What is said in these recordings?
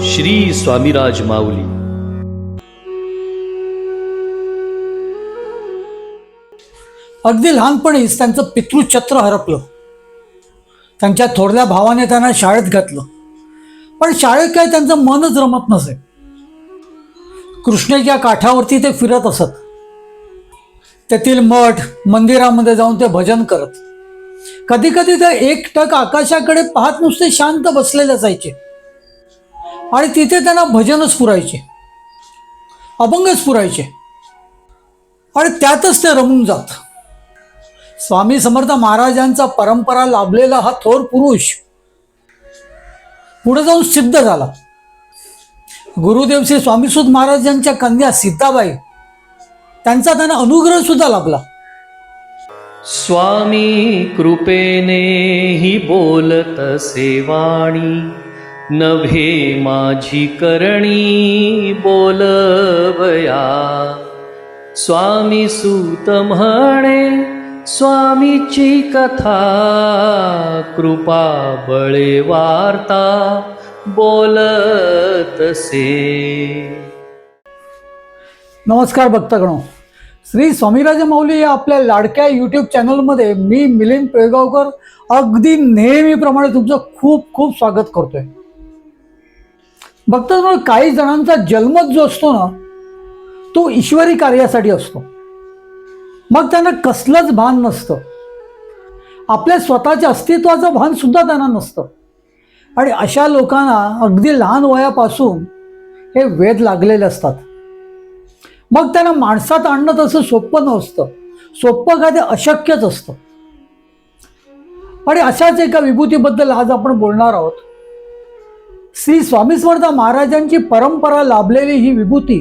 श्री स्वामीराज माऊली. अगदी लहानपणीच त्यांचं पितृछत्र हरपलं. त्यांच्या थोरल्या भावाने त्यांना शाळेत घातलं, पण शाळेत काय त्यांचं मनच रमत नसे. कृष्णेच्या काठावरती ते फिरत असत. तेथील मठ मंदिरामध्ये जाऊन ते भजन करत. कधी कधी ते एकटक आकाशाकडे पाहत नुसते शांत बसलेले असायचे आणि तिथे त्यांना भजनच पुरायचे, अभंगच पुरायचे आणि त्यातच ते रमून जात. स्वामी समर्थ महाराजांचा परंपरा लाभलेला हा थोर पुरुष पुढे जाऊन सिद्ध झाला. गुरुदेव श्री स्वामीसुत महाराजांच्या कन्या सीताबाई, त्यांचा त्यांना अनुग्रह सुद्धा लाभला. स्वामी कृपेने ही बोलतसे वाणी, नभे माझी करणी बोलवया. स्वामी सूत म्हणे स्वामीची कथा, कृपा बळे वार्ता बोलतसे. नमस्कार भक्तगणो, श्री स्वामीराज माऊली या आपल्या लाडक्या यूट्यूब चॅनलमध्ये मी मिलिंद पेळगावकर अगदी नेहमीप्रमाणे तुमचं खूप खूप स्वागत करतोय. भक्तगणो, काही जणांचा जन्मच जो असतो ना, तो ईश्वरी कार्यासाठी असतो. मग त्यांना कसलंच भान नसतं, आपल्या स्वतःच्या अस्तित्वाचं भान सुद्धा त्यांना नसतं. आणि अशा लोकांना अगदी लहान वयापासून हे वेध लागलेले असतात. मग त्यांना माणसात आणणं तसं सोपं नसतं, सोपं काय ते अशक्यच असतं. आणि अशाच एका विभूतीबद्दल आज आपण बोलणार आहोत. श्री स्वामी समर्थ महाराजांची परंपरा लाभलेली ही विभूती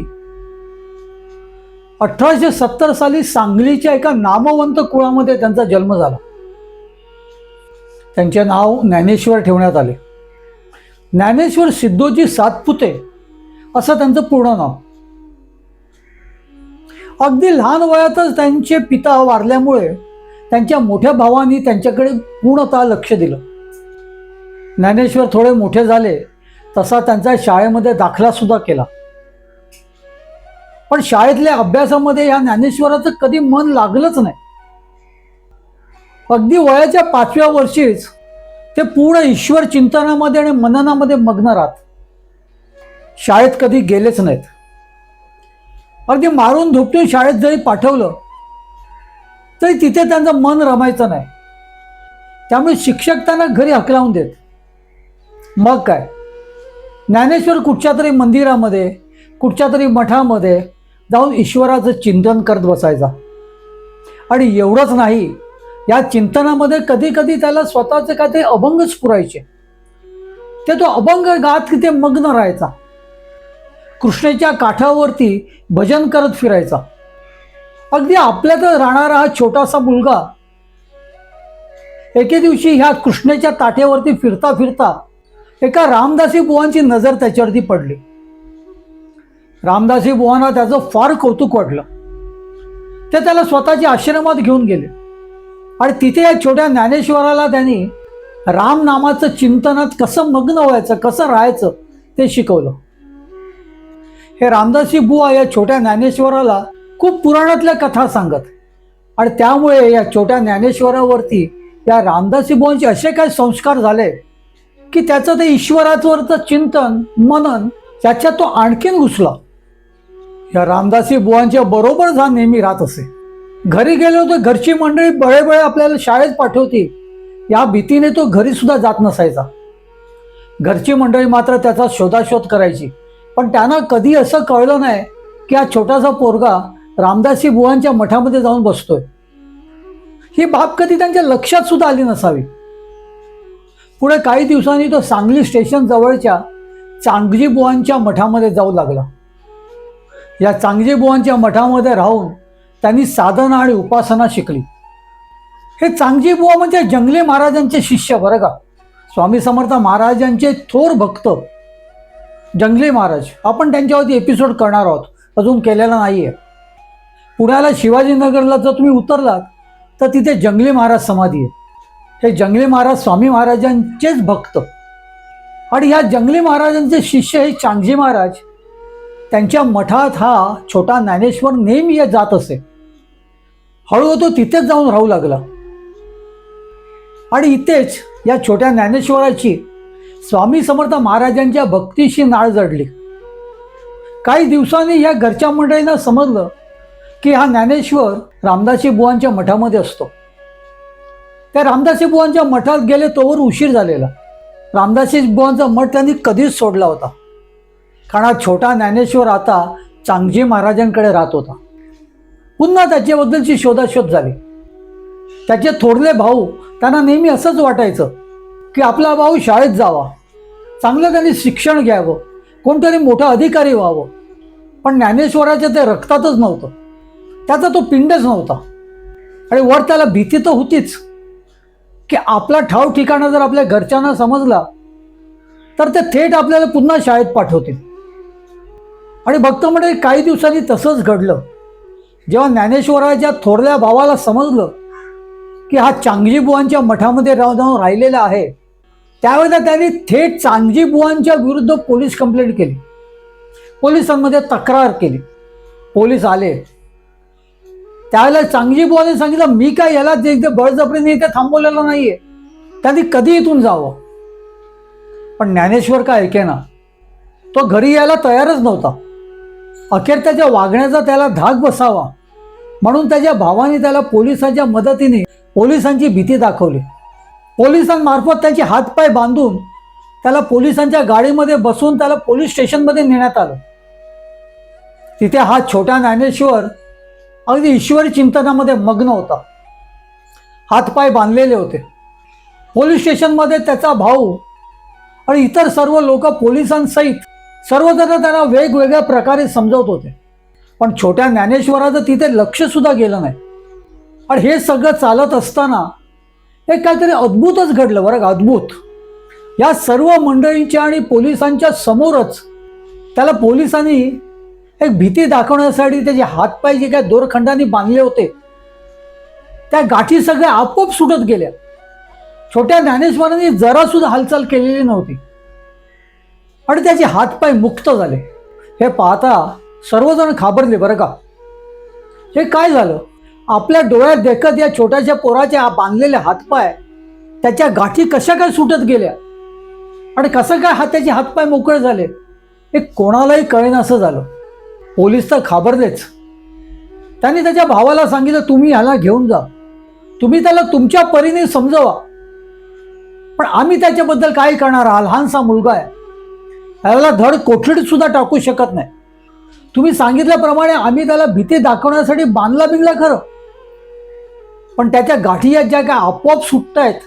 1870 साली सांगलीच्या एका नामवंत कुळामध्ये त्यांचा जन्म झाला. त्यांचे नाव ज्ञानेश्वर ठेवण्यात आले. ज्ञानेश्वर सिद्धोजी सातपुते असं त्यांचं पूर्ण नाव. अगदी लहान वयातच त्यांचे पिता वारल्यामुळे त्यांच्या मोठ्या भावांनी त्यांच्याकडे पूर्णतः लक्ष दिलं. ज्ञानेश्वर थोडे मोठे झाले तसा त्यांचा शाळेमध्ये दाखला सुद्धा केला. पण शाळेतल्या अभ्यासामध्ये या ज्ञानेश्वराचं कधी मन लागलंच नाही. अगदी वयाच्या 5व्या वर्षीच ते पूर्ण ईश्वर चिंतनामध्ये आणि मननामध्ये मग्न राहत. शाळेत कधी गेलेच नाहीत. अगदी मारून धोपटून शाळेत जरी पाठवलं तरी तिथे त्यांचं मन रमायचं नाही. त्यामुळे शिक्षक त्यांना घरी हकलावून देत. मग काय, ज्ञानेश्वर कुठच्या तरी मंदिरामध्ये, कुठच्या तरी मठामध्ये जाऊन ईश्वराचं चिंतन करत बसायचा. आणि एवढंच नाही, या चिंतनामध्ये कधी कधी त्याला स्वतःचे काय ते अभंगच पुरायचे. ते तो अभंग गात तिथे मग्न राहायचा. कृष्णेच्या काठावरती भजन करत फिरायचा. अगदी आपल्यातच राहणारा हा छोटासा मुलगा एके दिवशी ह्या कृष्णेच्या ताट्यावरती फिरता फिरता एका रामदासी बुवांची नजर त्याच्यावरती पडली. रामदासी बुवांना त्याचं फार कौतुक वाटलं. ते त्याला स्वतःच्या आश्रमात घेऊन गेले आणि तिथे या छोट्या ज्ञानेश्वराला त्यांनी राम नामाचं चिंतनात कसं मग्न व्हायचं, कसं राहायचं ते शिकवलं. हे रामदासी बुवा या छोट्या ज्ञानेश्वराला खूप पुराणातल्या कथा सांगत आणि त्यामुळे या छोट्या ज्ञानेश्वरावरती या रामदासी बुवांचे असे काही संस्कार झाले की त्याचं ते ईश्वरावरचं चिंतन मनन त्याच्यात तो आणखीन घुसला. या रामदासी बुवांच्या बरोबर जा नेहमी राहत असे. घरी गेलो तर घरची मंडळी बळे आपल्याला शाळेत पाठवती या भीतीने तो घरी सुद्धा जात नसायचा. घरची मंडळी मात्र त्याचा शोधाशोध करायची. पण त्यांना कधी असं कळलं नाही की हा छोटासा पोरगा रामदासी बुवांच्या मठामध्ये जाऊन बसतोय. ही बाब कधी त्यांच्या लक्षात सुद्धा आली नसावी. पुढे काही दिवसांनी तो सांगली स्टेशन जवळच्या चांगजी बुवांच्या मठामध्ये जाऊ लागला. या चांगजी बुवांच्या मठामध्ये राहून त्यांनी साधना आणि उपासना शिकली. हे चांगजी बुवा म्हणजे जंगली महाराजांचे शिष्य बरं का. स्वामी समर्थ महाराजांचे थोर भक्त जंगली महाराज. आपण त्यांच्यावरती एपिसोड करणार आहोत, अजून केलेला नाही आहे. पुण्याला शिवाजीनगरला जर तुम्ही उतरलात तर तिथे जंगली महाराज समाधी आहे. हे जंगली महाराज स्वामी महाराजांचेच भक्त. आणि ह्या जंगली महाराजांचे शिष्य हे चांगजी महाराज, त्यांच्या मठात हा छोटा ज्ञानेश्वर नेहमी जात असे. हळूहळू तो तिथेच जाऊन राहू लागला. आणि इथेच या छोट्या ज्ञानेश्वराची स्वामी समर्थ महाराजांच्या भक्तीशी नाळ जडली. काही दिवसांनी या घरच्या मंडळींना समजलं की हा ज्ञानेश्वर रामदासी बुवांच्या मठामध्ये असतो. त्या रामदासी बुवांच्या मठात गेले तोवर उशीर झालेला. रामदासी बुवांचा मठ त्यांनी कधीच सोडला होता, कारण हा छोटा ज्ञानेश्वर आता चांगजी महाराजांकडे राहत होता. पुन्हा त्याच्याबद्दलची शोधाशोध झाली. त्याचे थोरले भाऊ त्यांना नेहमी असंच वाटायचं की आपला भाऊ शाळेत जावा, चांगलं त्यांनी शिक्षण घ्यावं, कोणतरी मोठा अधिकारी व्हावं. पण ज्ञानेश्वराच्या ते रक्तातच नव्हतं, त्याचा तो पिंडच नव्हता. आणि वर त्याला भीती तर होतीच की आपला ठाव ठिकाणा जर आपल्या घरच्यांना समजला तर ते थेट आपल्याला पुन्हा शाळेत पाठवतील. आणि भक्त मंडळी, काही दिवसांनी तसंच घडलं. जेव्हा ज्ञानेश्वराच्या थोरल्या भावाला समजलं की हा चांगजी बुवांच्या मठामध्ये जाऊन राहिलेला आहे, त्यावेळेला त्यांनी थेट चांगजी बुवांच्या विरुद्ध पोलीस कंप्लेंट केली, पोलिसांमध्ये तक्रार केली. पोलीस आले. त्यावेळेला चांगजी बुवाने सांगितलं, मी काय याला इथे बळजबरीने इथे थांबवलेलं नाहीये, त्यांनी कधी इथून जावं. पण ज्ञानेश्वर काय ऐकेना. तो घरी यायला तयारच नव्हता. अखेर त्याच्या वागण्याचा त्याला धाक बसावा म्हणून त्याच्या भावाने त्याला पोलिसांच्या मदतीने पोलिसांची भीती दाखवली. पोलिसांमार्फत त्याचे हातपाय बांधून त्याला पोलिसांच्या गाडीमध्ये बसून त्याला पोलीस स्टेशनमध्ये नेण्यात आलं. तिथे हा छोटा ज्ञानेश्वर अगदी ईश्वरी चिंतनामध्ये मग्न होता. हातपाय बांधलेले होते. पोलीस स्टेशनमध्ये त्याचा भाऊ आणि इतर सर्व लोक पोलिसांसहित सर्वजण त्याला वेगवेगळ्या प्रकारे समजवत होते. पण छोट्या ज्ञानेश्वराचं तिथे लक्ष सुद्धा गेलं नाही. आणि हे सगळं चालत असताना एक काहीतरी अद्भुतच घडलं बरं का, अद्भुत. या सर्व मंडळींच्या आणि पोलिसांच्या समोरच त्याला पोलिसांनी एक भीती दाखवण्यासाठी त्याचे हातपाय जे काय दोरखंडांनी बांधले होते त्या गाठी सगळ्या आपोआप सुटत गेल्या. छोट्या ज्ञानेश्वरांनी जरा सुद्धा हालचाल केलेली नव्हती आणि त्याचे हातपाय मुक्त झाले. हे पाहता सर्वजण घाबरले बरं का. हे काय झालं? आपल्या डोळ्यात देखत या छोट्याशा पोराचे बांधलेले हातपाय त्याच्या गाठी कशा काय सुटत गेल्या आणि कसं काय त्याचे हातपाय मोकळे झाले हे कोणालाही कळेनासं झालं. पोलीस तर घाबरलेच. त्यांनी त्याच्या भावाला सांगितलं, तुम्ही ह्याला घेऊन जा, तुम्ही त्याला तुमच्या परीने समजवा, पण आम्ही त्याच्याबद्दल काय करणार? हा लहानसा मुलगा आहे, ह्याला धड कोठडीत सुद्धा टाकू शकत नाही. तुम्ही सांगितल्याप्रमाणे आम्ही त्याला भीती दाखवण्यासाठी बांधला बिंगला खरं, पण त्याच्या गाठी या ज्या काय आपोआप सुटतायत,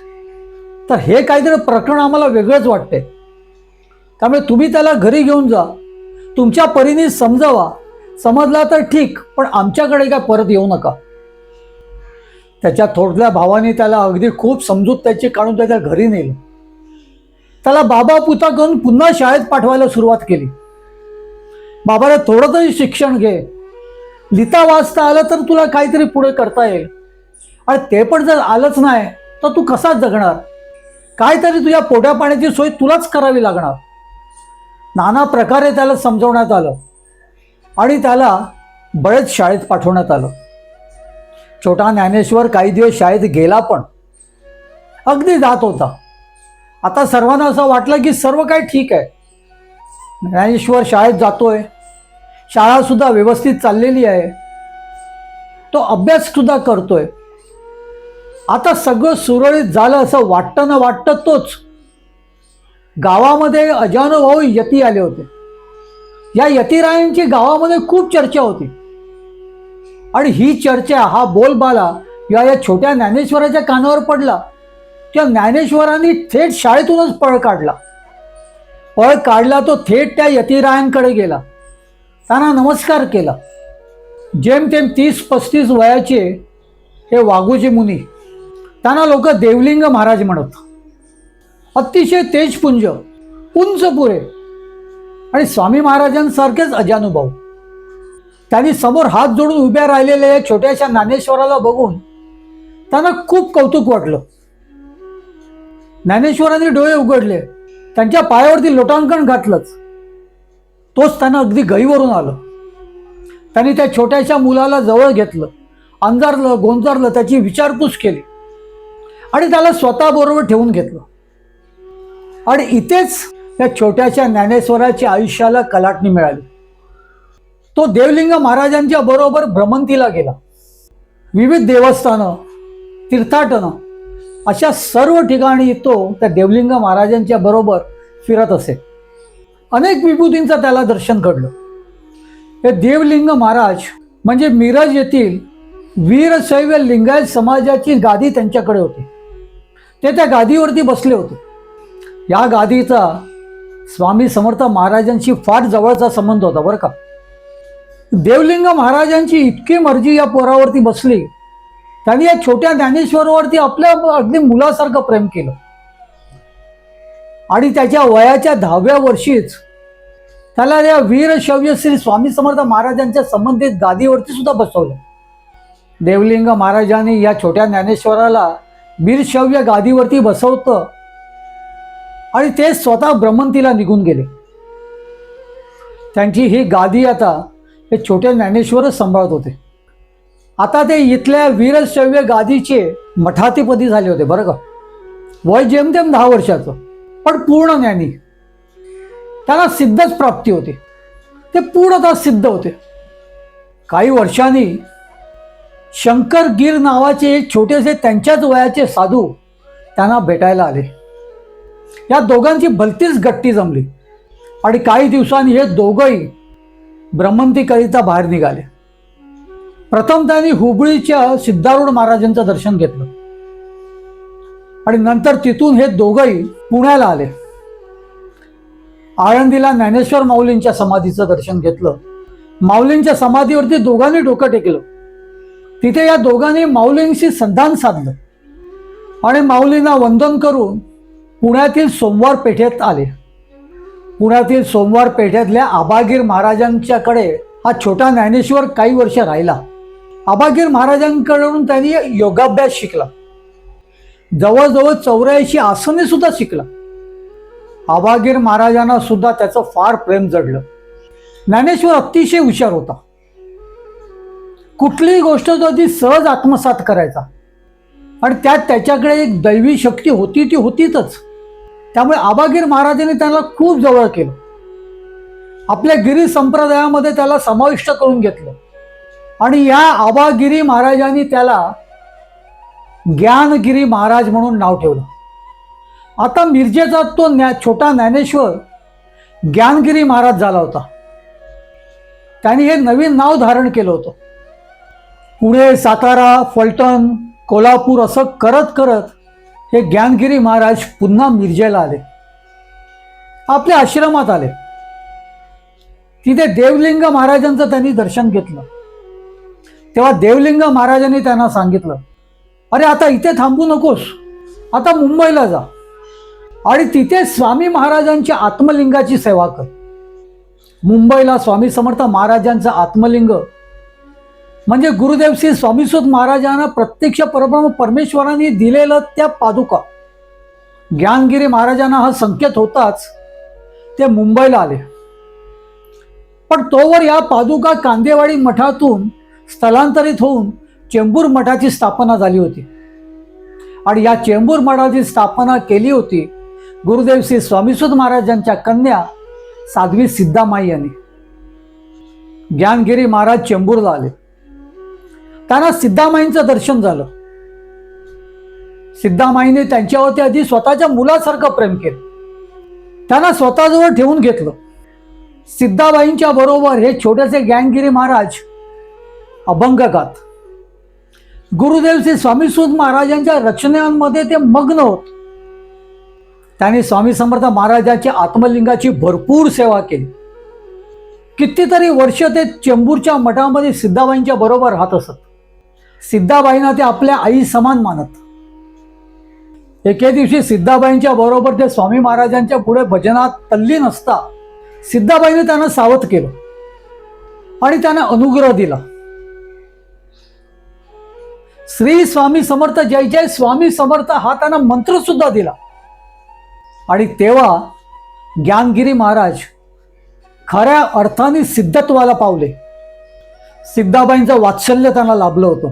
तर हे काहीतरी प्रकरण आम्हाला वेगळंच वाटतंय. त्यामुळे तुम्ही त्याला घरी घेऊन जा, तुमच्या परीने समजावा, समजला तर ठीक, पण आमच्याकडे काय परत येऊ नका. त्याच्या थोरल्या भावाने त्याला अगदी खूप समजूत त्याची काढून त्याच्या घरी नेलं. त्याला बाबा पुता करून पुन्हा शाळेत पाठवायला सुरुवात केली. बाबाला थोडं तरी शिक्षण घे, लिहिता वाचता आलं तर तुला काहीतरी पुढे करता येईल, आणि ते पण जर आलंच नाही तर तू कसा जगणार? काहीतरी तुझ्या पोट्या पाण्याची सोय तुलाच करावी लागणार. नाना प्रकारे त्याला समजवण्यात आलं आणि त्याला बरेच शाळेत पाठवण्यात आलं. छोटा ज्ञानेश्वर काही दिवस शाळेत गेला, पण अगदी जात होता. आता सर्वांना असं वाटलं की सर्व काही ठीक आहे. ज्ञानेश्वर शाळेत जातोय, शाळा सुद्धा व्यवस्थित चाललेली आहे, तो अभ्यास सुद्धा करतोय. आता सगळं सुरळीत झालं असं वाटतं ना वाटतं तोच गावामध्ये अजानुभव यती आले होते. या यतीरायांची गावामध्ये खूप चर्चा होती आणि ही चर्चा, हा बोलबाला या छोट्या ज्ञानेश्वराच्या कानावर पडला. त्या ज्ञानेश्वरांनी थेट शाळेतूनच पळ काढला. तो थेट त्या यतीरायांकडे गेला, त्यांना नमस्कार केला. जेमतेम 30-35 वयाचे हे वाघूजी मुनी, त्यांना लोक देवलिंग महाराज म्हणत. अतिशय तेजपुंज, उंच पुरे आणि स्वामी महाराजांसारखेच अजानुभव. त्यांनी समोर हात जोडून उभ्या राहिलेल्या या छोट्याशा ज्ञानेश्वराला बघून त्यांना खूप कौतुक वाटलं. ज्ञानेश्वरांनी डोळे उघडले त्यांच्या पायावरती लोटांकण घातलंच. तोच त्यांना अगदी गहीवरून आलं. त्यांनी त्या छोट्याशा मुलाला जवळ घेतलं, अंजारलं, गोंजारलं, त्याची विचारपूस केली आणि त्याला स्वतःबरोबर ठेवून घेतलं. आणि इथेच त्या छोट्याशा ज्ञानेश्वराच्या आयुष्याला कलाटणी मिळाली. तो देवलिंग महाराजांच्या बरोबर भ्रमंतीला गेला. विविध देवस्थानं, तीर्थाटनं अशा सर्व ठिकाणी तो त्या देवलिंग महाराजांच्या बरोबर फिरत असे. अनेक विभूतींचं त्याला दर्शन घडलं. हे देवलिंग महाराज म्हणजे मिरज येथील वीरशैव लिंगायत समाजाची गादी त्यांच्याकडे होती. ते त्या गादीवरती बसले होते. या गादीचा स्वामी समर्थ महाराजांशी फार जवळचा संबंध होता बरं का. देवलिंग महाराजांची इतकी मर्जी या पोरावरती बसली, त्यांनी या छोट्या ज्ञानेश्वरावरती आपल्या अगदी मुलासारखं प्रेम केलं. आणि त्याच्या वयाच्या 10व्या वर्षीच त्याला या वीरशैव श्री स्वामी समर्थ महाराजांच्या संबंधित गादीवरती सुद्धा बसवलं. देवलिंग महाराजांनी या छोट्या ज्ञानेश्वराला वीरशैव गादीवरती बसवतं आणि ते स्वतः भ्रमंतीला निघून गेले. त्यांची ही गादी आता हे छोटे ज्ञानेश्वरच सांभाळत होते. आता ते इथल्या वीरशैव गादीचे मठाधिपती झाले होते बरं का. वय जेमतेम 10 वर्षाचं, पण पूर्ण ज्ञानी. त्याला सिद्धच प्राप्ती होती. ते पूर्णतः सिद्ध होते. काही वर्षांनी शंकर गिर नावाचे एक छोटेसे त्यांच्याच वयाचे साधू त्यांना भेटायला आले. या दोघांची भलतीच गट्टी जमली आणि काही दिवसांनी हे दोघंही भ्रमंतीकरिता बाहेर निघाले. प्रथम त्यांनी हुबळीच्या सिद्धारूढ महाराजांचं दर्शन घेतलं आणि नंतर तिथून हे दोघंही पुण्याला आले. आळंदीला ज्ञानेश्वर माऊलींच्या समाधीचं दर्शन घेतलं. माऊलींच्या समाधीवरती दोघांनी डोकं टेकलं. तिथे या दोघांनी माऊलींशी संधान साधलं आणि माऊलींना वंदन करून पुण्यातील सोमवार पेठेत आले. पुण्यातील सोमवार पेठेतल्या आबागीर महाराजांच्याकडे हा छोटा ज्ञानेश्वर काही वर्ष राहिला. आबागीर महाराजांकडून त्यांनी योगाभ्यास शिकला. जवळजवळ 84 आसने सुद्धा शिकला. आबागीर महाराजांना सुद्धा त्याचं फार प्रेम जडलं. ज्ञानेश्वर अतिशय हुशार होता. कुठलीही गोष्ट तो ती सहज आत्मसात करायचा आणि त्यात त्याच्याकडे एक दैवी शक्ती होती, ती होतीच. त्यामुळे आबागीर महाराजांनी त्याला खूप जवळ केलं. आपल्या गिरी संप्रदायामध्ये त्याला समाविष्ट करून घेतलं आणि या आबागिरी महाराजांनी त्याला ज्ञानगिरी महाराज म्हणून नाव ठेवलं. आता मिरजेचा तो छोटा ज्ञानेश्वर ज्ञानगिरी महाराज झाला होता. त्यांनी हे नवीन नाव धारण केलं होतं. पुणे, सातारा, फलटण, कोल्हापूर असं करत करत हे ज्ञानगिरी महाराज पुन्हा मिरजेला आले. आपल्या आश्रमात आले. तिथे देवलिंग महाराजांचं त्यांनी दर्शन घेतलं. तेव्हा देवलिंग महाराजांनी त्यांना सांगितलं, अरे आता इथे थांबू नकोस, आता मुंबईला जा आणि तिथे स्वामी महाराजांच्या आत्मलिंगाची सेवा कर. मुंबईला स्वामी समर्थ महाराजांचं आत्मलिंग म्हणजे गुरुदेव श्री स्वामीसुत महाराजांना प्रत्यक्ष परब्रह्म परमेश्वरांनी दिलेलं त्या पादुका. ज्ञानगिरी महाराजांना हा संकेत होताच ते मुंबईला आले. पण तोवर या पादुका कांदेवाडी मठातून स्थलांतरित होऊन चेंबूर मठाची स्थापना झाली होती आणि या चेंबूर मठाची स्थापना केली होती गुरुदेव श्री स्वामीसुत महाराजांच्या कन्या साध्वी सिद्धामाई यांनी. ज्ञानगिरी महाराज चेंबूरला आले. त्यांना सिद्धामाईंचं दर्शन झालं. सिद्धामाईने त्यांच्यावरती आधी स्वतःच्या मुलासारखं प्रेम केलं. त्यांना स्वतःजवळ ठेवून घेतलं. सिद्धाबाईंच्या बरोबर हे छोटेसे ज्ञानगिरी महाराज अभंग गात. गुरुदेव श्री स्वामीसुत महाराजांच्या रचनांमध्ये ते मग्न होत. त्यांनी स्वामी समर्थ महाराजांच्या आत्मलिंगाची भरपूर सेवा केली. कितीतरी वर्ष ते चेंबूरच्या मठामध्ये सिद्धाबाईंच्या बरोबर राहत असत. सिद्धाबाईंना ते आपल्या आई समान मानत. एके दिवशी सिद्धाबाईंच्या बरोबर ते स्वामी महाराजांच्या पुढे भजनात तल्लीन असता सिद्धाबाईंनी त्यांना सावध केलं आणि त्यांना अनुग्रह दिला. श्री स्वामी समर्थ, जय जय स्वामी समर्थ हा त्यांना मंत्र सुद्धा दिला. आणि तेव्हा ज्ञानगिरी महाराज खऱ्या अर्थाने सिद्धत्वाला पावले. सिद्धाबाईंचं वात्सल्य त्यांना लाभलं होतं,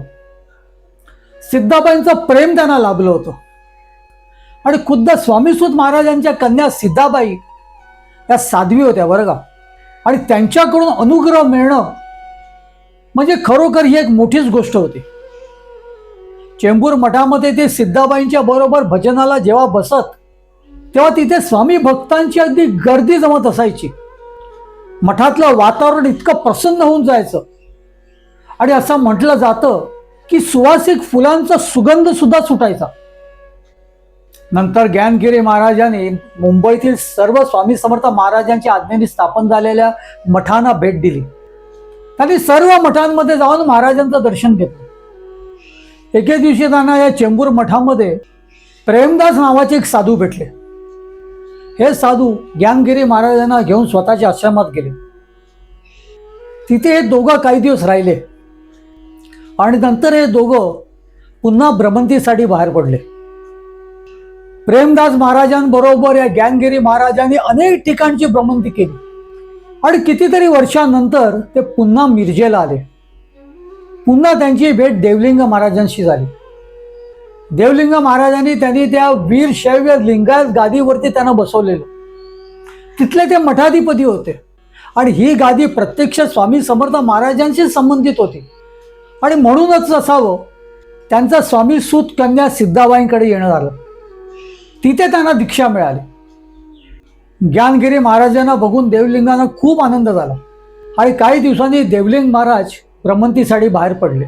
सिद्धाबाईंचं प्रेम त्यांना लाभलं होतं. आणि खुद्द स्वामीसूत महाराजांच्या कन्या सिद्धाबाई या साध्वी होत्या बरं का. आणि त्यांच्याकडून अनुग्रह मिळणं म्हणजे खरोखर ही एक मोठीच गोष्ट होती. चेंबूर मठामध्ये ते सिद्धाबाईंच्या बरोबर भजनाला जेव्हा बसत तेव्हा तिथे स्वामी भक्तांची अगदी गर्दी जमत असायची. मठातलं वातावरण इतकं प्रसन्न होऊन जायचं. आणि असं म्हटलं जातं की सुवासिक फुलांचा सुगंध सुद्धा सुटायचा. नंतर ज्ञानगिरी महाराजांनी मुंबईतील सर्व स्वामी समर्थ महाराजांच्या आज्ञेने स्थापन झालेल्या मठांना भेट दिली. त्यांनी सर्व मठांमध्ये जाऊन महाराजांचं दर्शन घेतलं. एके दिवशी त्यांना या चेंबूर मठामध्ये प्रेमदास नावाचे एक साधू भेटले. हे साधू ज्ञानगिरी महाराजांना घेऊन स्वतःच्या आश्रमात गेले. तिथे हे दोघं काही दिवस राहिले आणि नंतर हे दोघं पुन्हा भ्रमंतीसाठी बाहेर पडले. प्रेमदास महाराजांबरोबर या ज्ञानगिरी महाराजांनी अनेक ठिकाणची भ्रमंती केली आणि कितीतरी वर्षांनंतर ते पुन्हा मिरजेला आले. पुन्हा त्यांची भेट देवलिंग महाराजांशी झाली. देवलिंग महाराजांनी त्यांनी त्या वीरशैव लिंगायत गादीवरती त्यांना बसवलेलं. तिथले ते मठाधिपती होते आणि ही गादी प्रत्यक्ष स्वामी समर्थ महाराजांशी संबंधित होती. आणि म्हणूनच असावं त्यांचा स्वामी सूत कन्या सिद्धाबाईंकडे येणं झालं. तिथे त्यांना दीक्षा मिळाली. ज्ञानगिरी महाराजांना बघून देवलिंगांना खूप आनंद झाला आणि काही दिवसांनी देवलिंग महाराज भ्रमंतीसाठी बाहेर पडले.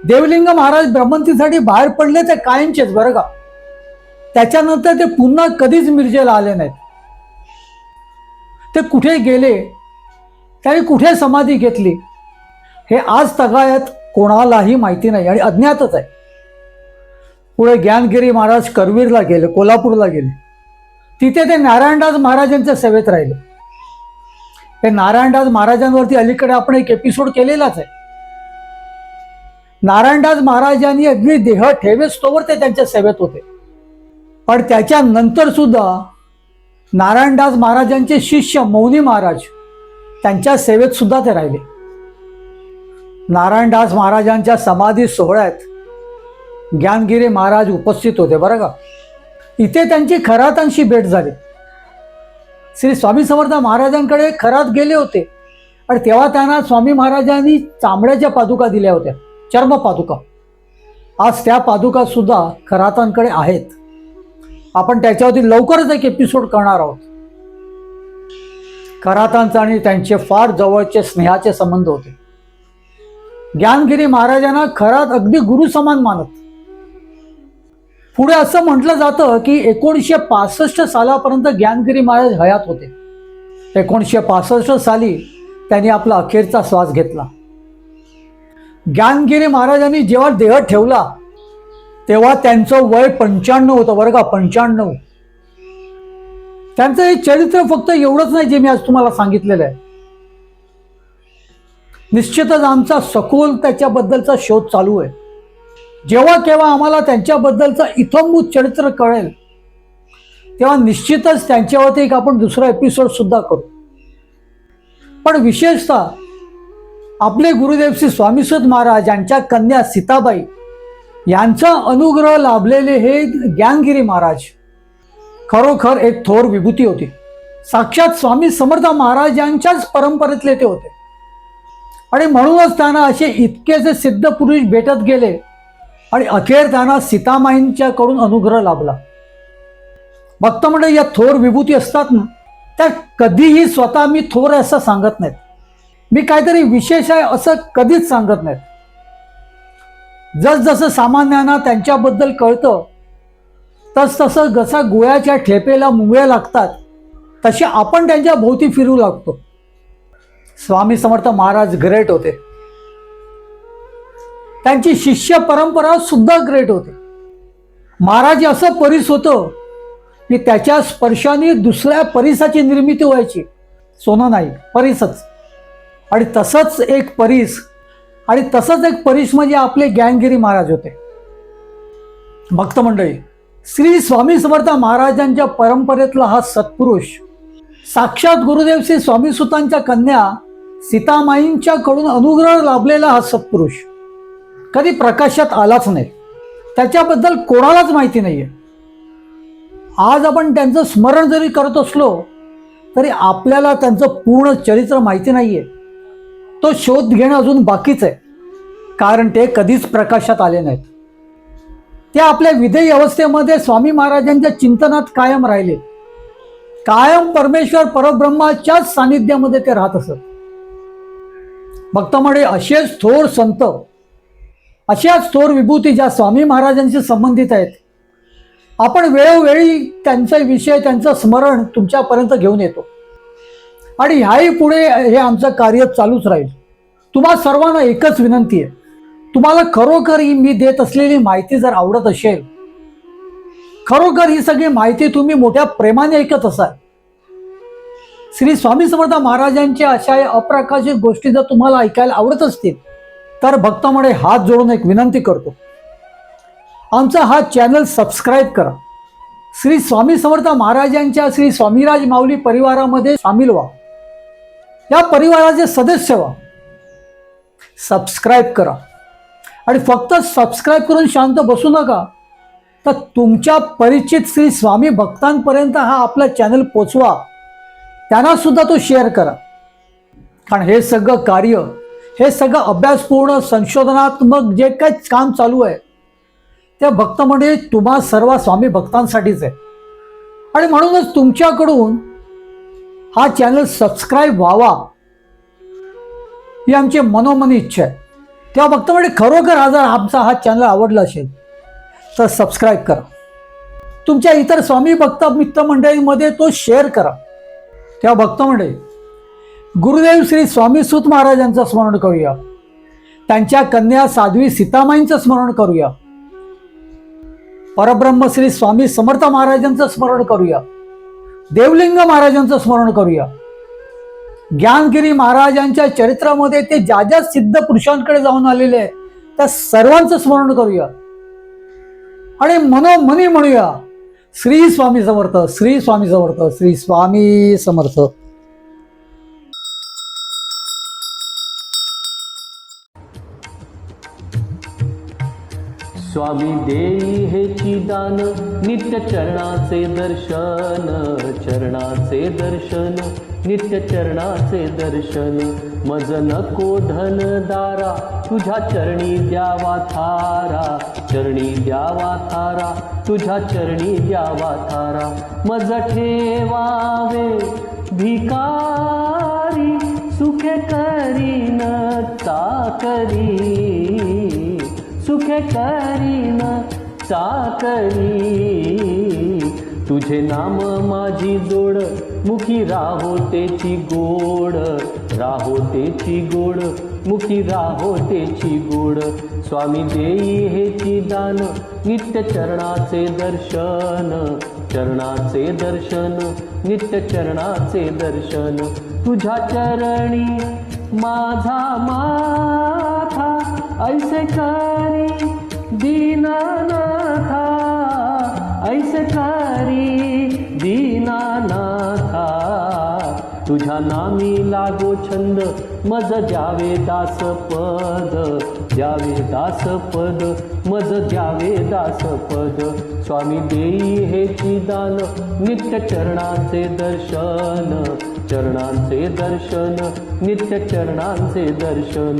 देवलिंग महाराज भ्रमंतीसाठी बाहेर पडले ते कायमचेच बरं का. त्याच्यानंतर ते पुन्हा कधीच मिरजेला आले नाहीत. ते कुठे गेले, त्यांनी कुठे समाधी घेतली हे आज तगायत कोणालाही माहिती नाही आणि अज्ञातच आहे. पुढे ज्ञानगिरी महाराज करवीरला गेले, कोल्हापूरला गेले. तिथे ते नारायणदास महाराजांच्या सेवेत राहिले. हे नारायणदास महाराजांवरती अलीकडे आपण एक एपिसोड केलेलाच आहे. नारायणदास महाराजांनी अगदी देह ठेवेस्तोवर ते त्यांच्या सेवेत होते. पण त्याच्यानंतर सुद्धा नारायणदास महाराजांचे शिष्य मौनी महाराज त्यांच्या सेवेत सुद्धा ते राहिले. नारायणदास महाराजांच्या समाधी सोहळ्यात ज्ञानगिरी महाराज उपस्थित होते बरं का. इथे त्यांची खरातांशी भेट झाली. श्री स्वामी समर्थ महाराजांकडे खरात गेले होते आणि तेव्हा त्यांना स्वामी महाराजांनी चांबड्याच्या पादुका दिल्या होत्या, चर्म पादुका. आज त्या पादुका सुद्धा खरातांकडे आहेत. आपण त्याच्यावरती लवकरच एक एपिसोड करणार आहोत. खरातांचा आणि त्यांचे फार जवळचे स्नेहाचे संबंध होते. ज्ञानगिरी महाराजांना खरात अगदी गुरु समान मानत. पुढे असं म्हटलं जातं की 1965 सालापर्यंत ज्ञानगिरी महाराज हयात होते. 1965 साली त्यांनी आपला अखेरचा श्वास घेतला. ज्ञानगिरी महाराजांनी जेव्हा देह ठेवला तेव्हा त्यांचं वय 95 होतं बरं का, 95. त्यांचं हे चरित्र फक्त एवढंच नाही जे मी आज तुम्हाला सांगितलेलं आहे. निश्चितच आमचा सखोल त्याच्याबद्दलचा शोध चालू आहे. जेव्हा केव्हा आम्हाला त्यांच्याबद्दलचं इत्थंभूत चरित्र कळेल तेव्हा निश्चितच त्यांच्यावरती एक आपण दुसरा एपिसोड सुद्धा करू. पण विशेषतः आपले गुरुदेव श्री स्वामीसूत महाराज यांच्या कन्या सीताबाई यांचा अनुग्रह लाभलेले हे ज्ञानगिरी महाराज खरोखर एक थोर विभूती होती. साक्षात स्वामी समर्थ महाराज यांच्याच परंपरेतले ते होते. आणि म्हणूनच त्यांना असे इतकेसे सिद्ध पुरुष भेटत गेले आणि अखेर त्यांना सीतामाईंच्याकडून अनुग्रह लाभला. भक्त मंडळी, या थोर विभूती असतात ना, त्या कधीही स्वतः मी थोर असं सांगत नाहीत, मी काहीतरी विशेष आहे असं कधीच सांगत नाहीत. जसजसं सामान्यांना त्यांच्याबद्दल कळतं तसतसं जसा गुळाच्या ठेपेला मुंगळ्या लागतात तसे आपण त्यांच्या भोवती फिरू लागतो. स्वामी समर्थ महाराज ग्रेट होते. त्यांची शिष्य परंपरा सुद्धा ग्रेट होते. महाराज असं परीस होतं की त्याच्या स्पर्शाने दुसऱ्या परीसाची निर्मिती व्हायची. सोनं नाही, परीसच. आणि तसंच एक परीस म्हणजे आपले ज्ञानगिरी महाराज होते. भक्त मंडळी, श्री स्वामी समर्थ महाराजांच्या परंपरेतला हा सत्पुरुष, साक्षात गुरुदेव श्री स्वामी सुतांच्या कन्या सीतामाईंच्या कडून अनुग्रह लाभलेला हा सत्पुरुष कधी प्रकाशात आलाच नाही. त्याच्याबद्दल कोणालाच माहिती नाहीये. आज आपण त्यांचं स्मरण जरी करत असलो तरी आपल्याला त्यांचं पूर्ण चरित्र माहिती नाहीये. तो शोध घेणं अजून बाकीच आहे, कारण ते कधीच प्रकाशात आले नाहीत. ते आपल्या विधेय अवस्थेमध्ये स्वामी महाराजांच्या चिंतनात कायम राहिले. कायम परमेश्वर परब्रह्माच्याच सानिध्यामध्ये ते राहत असत. भक्तमंडळी, असेच थोर संत, अशाच थोर विभूती ज्या स्वामी महाराजांशी संबंधित आहेत, आपण वेळोवेळी त्यांचे विषय, त्यांचं स्मरण तुमच्यापर्यंत घेऊन येतो आणि ह्याही पुढे हे आमचं कार्य चालूच राहील. तुम्हा सर्वांना एकच विनंती आहे, तुम्हाला खरोखर ही मी देत असलेली माहिती जर आवडत असेल, खरोखर ही सगळी माहिती तुम्ही मोठ्या प्रेमाने ऐकत असाल, श्री स्वामी समर्थ महाराजांच्या अशा या अप्रकाशित गोष्टी जर तुम्हाला ऐकायला आवडत असतील, तर भक्तांमध्ये हात जोडून एक विनंती करतो, आमचा हा चॅनल सबस्क्राईब करा. श्री स्वामी समर्थ महाराजांच्या श्री स्वामीराज माऊली परिवारामध्ये सामील व्हा. या परिवाराचे सदस्य व्हा. सबस्क्राईब करा आणि फक्त सबस्क्राईब करून शांत बसू नका, तर तुमच्या परिचित श्री स्वामी भक्तांपर्यंत हा आपला चॅनल पोचवा. त्यांना सुद्धा तो शेअर करा. कारण हे सगळं कार्य, हे सगळं अभ्यासपूर्ण संशोधनात्मक जे काही काम चालू आहे, त्या भक्तमंडळी तुम्हा सर्व स्वामी भक्तांसाठीच आहे. आणि म्हणूनच तुमच्याकडून हा चॅनल सबस्क्राईब व्हावा ही आमची मनोमनी इच्छा आहे. तेव्हा भक्तमंडळी, खरोखर जर आमचा हा चॅनल आवडला असेल तर सबस्क्राईब करा. तुमच्या इतर स्वामी भक्त मित्रमंडळींमध्ये तो शेअर करा. तेव्हा भक्तमंडळी, गुरुदेव श्री स्वामी सुत महाराजांचं स्मरण करूया. त्यांच्या कन्या साध्वी सीतामाईंचं स्मरण करूया. परब्रह्म श्री स्वामी समर्थ महाराजांचं स्मरण करूया. देवलिंग महाराजांचं स्मरण करूया. ज्ञानगिरी महाराजांच्या चरित्रामध्ये ते ज्या ज्या सिद्ध पुरुषांकडे जाऊन आलेले आहेत, त्या सर्वांचं स्मरण करूया आणि मनोमनी म्हणूया, श्री स्वामी समर्थ, श्री स्वामी समर्थ, श्री स्वामी समर्थ. स्वामी देई हेची दान, नित्य चरणाचे दर्शन, चरणाचे दर्शन, नित्य चरणाचे दर्शन. मज नको धन दारा, तुझ्या चरणी द्यावा थारा, चरणी द्यावा थारा, तुझ्या चरणी द्यावा थारा. मज ठेवावे भिकारी, सुखे करीन चाकरी, सुखे करीन चाकरी. तुझे नाम माझी जोड, मुखी राहो तेची गोड, राहो तेची गोड, मुखी राहो तेची गोड. स्वामी देई हेची दान, नित्य चरणाचे दर्शन, चरणाचे दर्शन, नित्य चरणाचे दर्शन. तुझ्या चरणी माझा माथा, ऐसे करी दीनानाथा, ऐसे करी दीनानाथा. तुझ्या नामी लागो छंद, मज द्यावे दासपद, द्यावे दासपद, मज द्यावे दासपद. स्वामी देई हेची दान, नित्य चरणाचे दर्शन, चरणाचे दर्शन, नित्य चरणाचे दर्शन.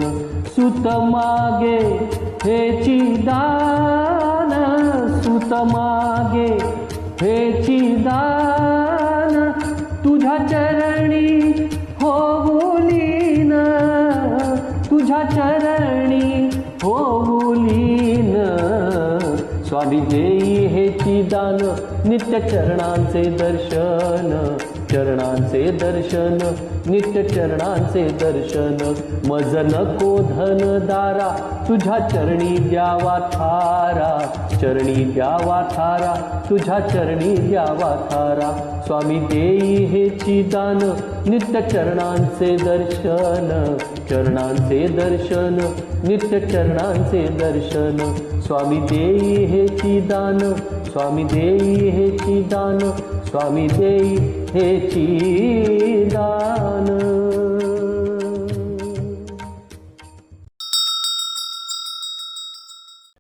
सुत मागे हेची दान, सुत मागे हेची दान. तुझ्या चरणी होऊलीन, तुझ्या चरणी होऊलीन. स्वामी देई हेची दान, नित्य चरणांचे दर्शन, चरणांचे दर्शन, नित्य चरणांचे दर्शन. मज नको धन दारा, तुझ्या चरणी द्यावा थारा, चरणी द्यावा थारा, तुझ्या चरणी द्यावा थारा. स्वामी देई हेची दान, नित्य चरणांचे दर्शन, चरणांचे दर्शन, नित्य चरणांचे दर्शन. स्वामी देई हेची दान, स्वामी देई हेची दान, स्वामी देई हेची दान.